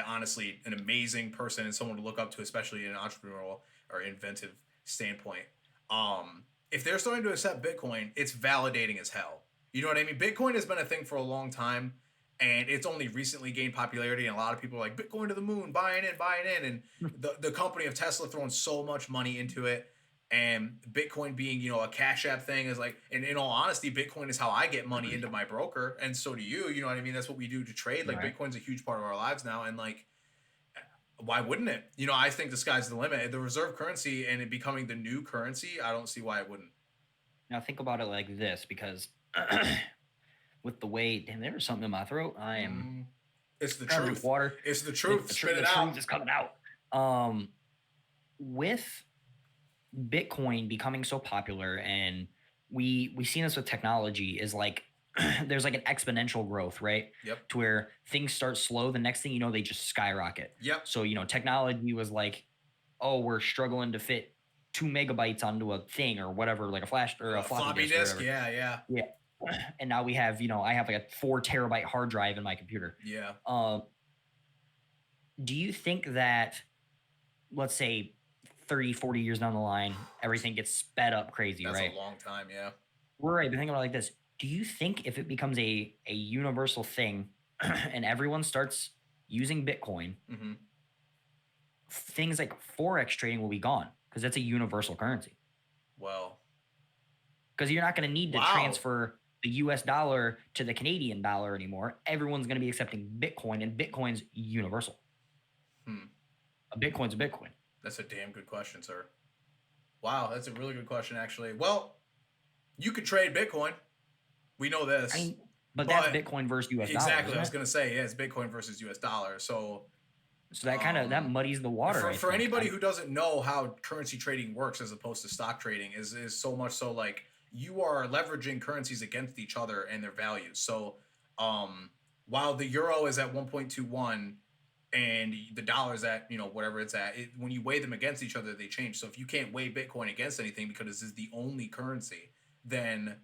honestly an amazing person and someone to look up to, especially in an entrepreneurial or inventive standpoint, if they're starting to accept Bitcoin, it's validating as hell. You know what I mean? Bitcoin has been a thing for a long time, and it's only recently gained popularity, and a lot of people are like, Bitcoin to the moon, buying in, and the company of Tesla throwing so much money into it, and Bitcoin being, a Cash App thing is like, and in all honesty, Bitcoin is how I get money into my broker, and so do you, you know what I mean? That's what we do to trade. Like, right. Bitcoin's a huge part of our lives now, and like, why wouldn't it? I think the sky's the limit. The reserve currency and it becoming the new currency, I don't see why it wouldn't. Now think about it like this, because with the weight, and there was something in my throat. I am. It's the truth. Water. It's the truth. Spit it out. The truth is coming out. With Bitcoin becoming so popular, and we've seen this with technology, is like there's like an exponential growth, right? Yep. To where things start slow, the next thing you know, they just skyrocket. Yep. So technology was like, oh, we're struggling to fit 2 megabytes onto a thing or whatever, like a flash or a floppy disk. Yeah. And now we have, I have like a 4 terabyte hard drive in my computer. Yeah. Do you think that, let's say 30, 40 years down the line, everything gets sped up crazy, right? That's a long time, yeah. Right, but think about it like this. Do you think if it becomes a universal thing and everyone starts using Bitcoin, things like Forex trading will be gone? Because that's a universal currency. Well, because you're not going to need to transfer the US dollar to the Canadian dollar anymore. Everyone's going to be accepting Bitcoin, and Bitcoin's universal. A Bitcoin's a Bitcoin. That's a damn good question, sir. Wow, that's a really good question, actually. Well, you could trade Bitcoin. We know this. But that's Bitcoin versus US dollar. Exactly. I was going to say, yeah, it's Bitcoin versus US dollar. So that kind of that muddies the water. For anybody who doesn't know how currency trading works as opposed to stock trading is so much so like you are leveraging currencies against each other and their values. So while the euro is at 1.21 and the dollar's at, whatever it's at, when you weigh them against each other, they change. So if you can't weigh Bitcoin against anything because this is the only currency, then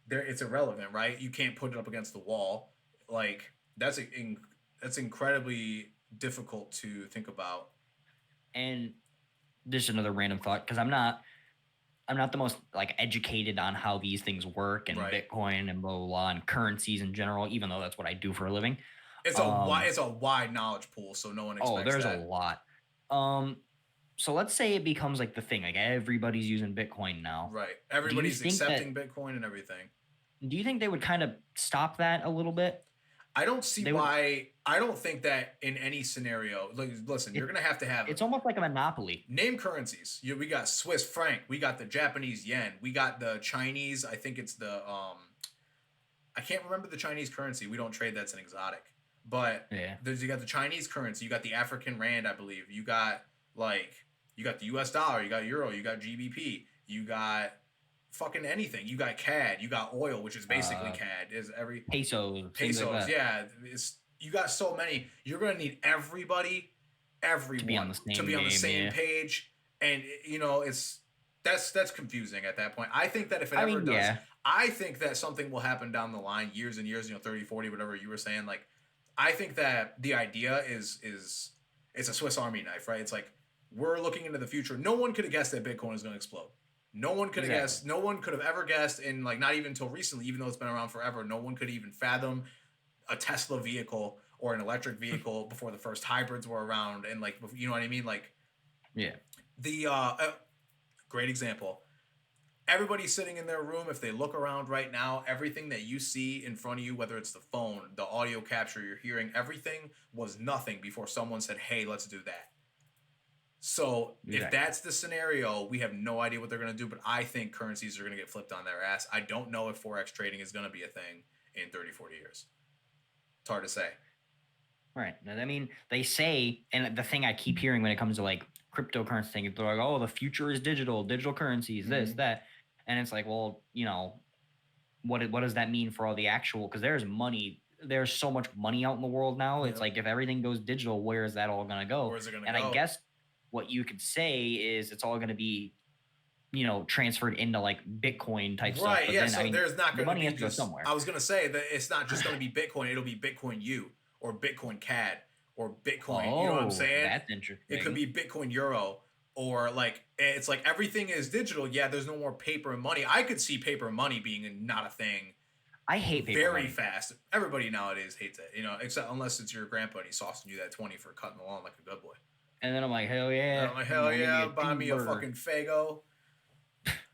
it's irrelevant, right? You can't put it up against the wall. Like that's incredibly difficult to think about. And just another random thought, because I'm not the most like educated on how these things work and Bitcoin and blah blah blah and currencies in general, even though that's what I do for a living. It's a wide knowledge pool, so no one expects there's a lot. So let's say it becomes like the thing, like everybody's using Bitcoin now. Right. Everybody's accepting Bitcoin and everything. Do you think they would kind of stop that a little bit? I don't see why. I don't think that in any scenario. Listen, you're gonna have to have. It's almost like a monopoly. Name currencies. We got Swiss franc. We got the Japanese yen. We got the Chinese. I think it's the I can't remember the Chinese currency. We don't trade. That's an exotic. But you got the Chinese currency. You got the African rand. I believe. You got the U.S. dollar. You got euro. You got GBP. You got fucking anything. You got CAD. You got oil, which is basically CAD. Is every pesos. Like yeah, you got so many. You're gonna need everyone to be on the same page, and that's confusing at that point. I think that if it ever does, I think that something will happen down the line, years and years, 30, 40, whatever you were saying. Like, I think that the idea is it's a Swiss Army knife, right? It's like we're looking into the future. No one could have guessed that Bitcoin is going to explode. No one could have guessed. No one could have ever guessed, and not even until recently, even though it's been around forever, no one could even fathom a Tesla vehicle or an electric vehicle before the first hybrids were around, and you know what I mean? The great example. Everybody's sitting in their room. If they look around right now, everything that you see in front of you, whether it's the phone, the audio capture you're hearing, everything was nothing before someone said, "Hey, let's do that." So if that's the scenario, we have no idea what they're going to do, but I think currencies are going to get flipped on their ass. I don't know if Forex trading is going to be a thing in 30, 40 years. It's hard to say. Right. I mean, they say, and the thing I keep hearing when it comes to cryptocurrency thing, they're like, oh, the future is digital currencies, this, that. And it's like, well, what does that mean for all the actual, because there's so much money out in the world now. It's like, if everything goes digital, where is that all going to go? Where's it going to go? And I guess what you could say is it's all going to be, transferred into Bitcoin type stuff. Right. Yeah. So there's not going to be go somewhere. I was going to say that it's not just going to be Bitcoin. It'll be Bitcoin U or Bitcoin CAD or Bitcoin. You know what I'm saying? That's interesting. It could be Bitcoin Euro or it's like everything is digital. Yeah. There's no more paper and money. I could see paper and money being not a thing. I hate paper very money. Fast. Everybody nowadays hates it, except unless it's your grandpa and he's saucing you that 20 for cutting the lawn like a good boy. And then I'm like, hell yeah. Buy me a fucking Faygo.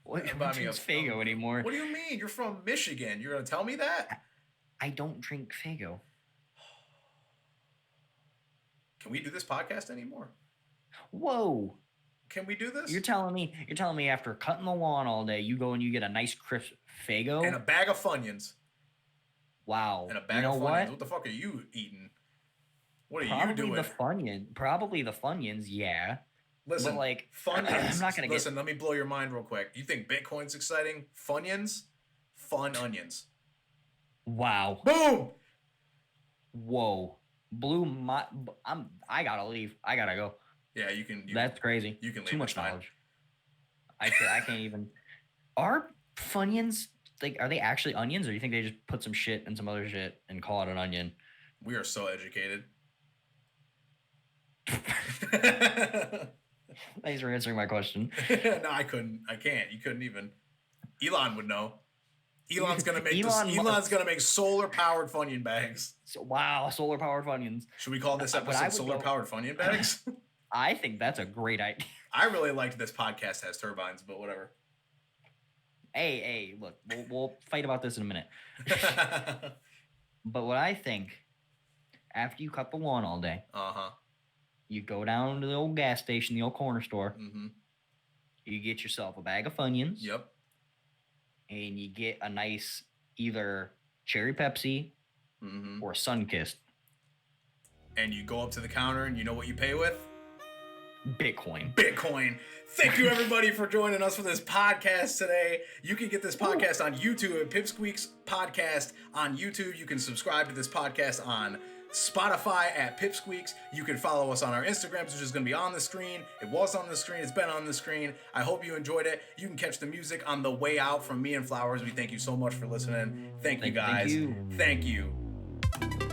Who's Faygo anymore? What do you mean? You're from Michigan. You're going to tell me that? I don't drink Faygo. Can we do this podcast anymore? Whoa. Can we do this? You're telling me after cutting the lawn all day, you go and you get a nice crisp Faygo? And a bag of Funyuns. Wow. And a bag of Funyuns. What the fuck are you eating? What are you doing? Probably the Funyuns, yeah. Listen, but Funyuns. I'm not gonna listen, let me blow your mind real quick. You think Bitcoin's exciting? Funyuns? Fun onions. Wow. Boom! Whoa. I gotta leave. I gotta go. Yeah, you can. That's crazy. You can leave. Too much knowledge. I can't even. Are Funyuns, are they actually onions, or do you think they just put some shit and some other shit and call it an onion? We are so educated. Thanks for answering my question. No, I couldn't. I can't. You couldn't even. Elon would know. Elon's gonna make solar powered Funyun bags. Wow, solar powered Funyuns. Should we call this episode solar powered Funyun bags? I think that's a great idea. I really liked this podcast has turbines, but whatever. Hey, look, we'll fight about this in a minute. But what I think, after you cut the lawn all day, you go down to the old gas station, the old corner store. Mm-hmm. You get yourself a bag of Funyuns. Yep. And you get a nice either cherry Pepsi or Sunkist. And you go up to the counter and you know what you pay with? Bitcoin. Thank you, everybody, for joining us for this podcast today. You can get this podcast on YouTube at Pipsqueaks Podcast on YouTube. You can subscribe to this podcast on Spotify at Pipsqueaks. You can follow us on our Instagrams, which is going to be on the screen. It was on the screen. It's been on the screen. I hope you enjoyed it. You can catch the music on the way out from me and Flowers. We thank you so much for listening. Thank you, guys. Thank you. Thank you.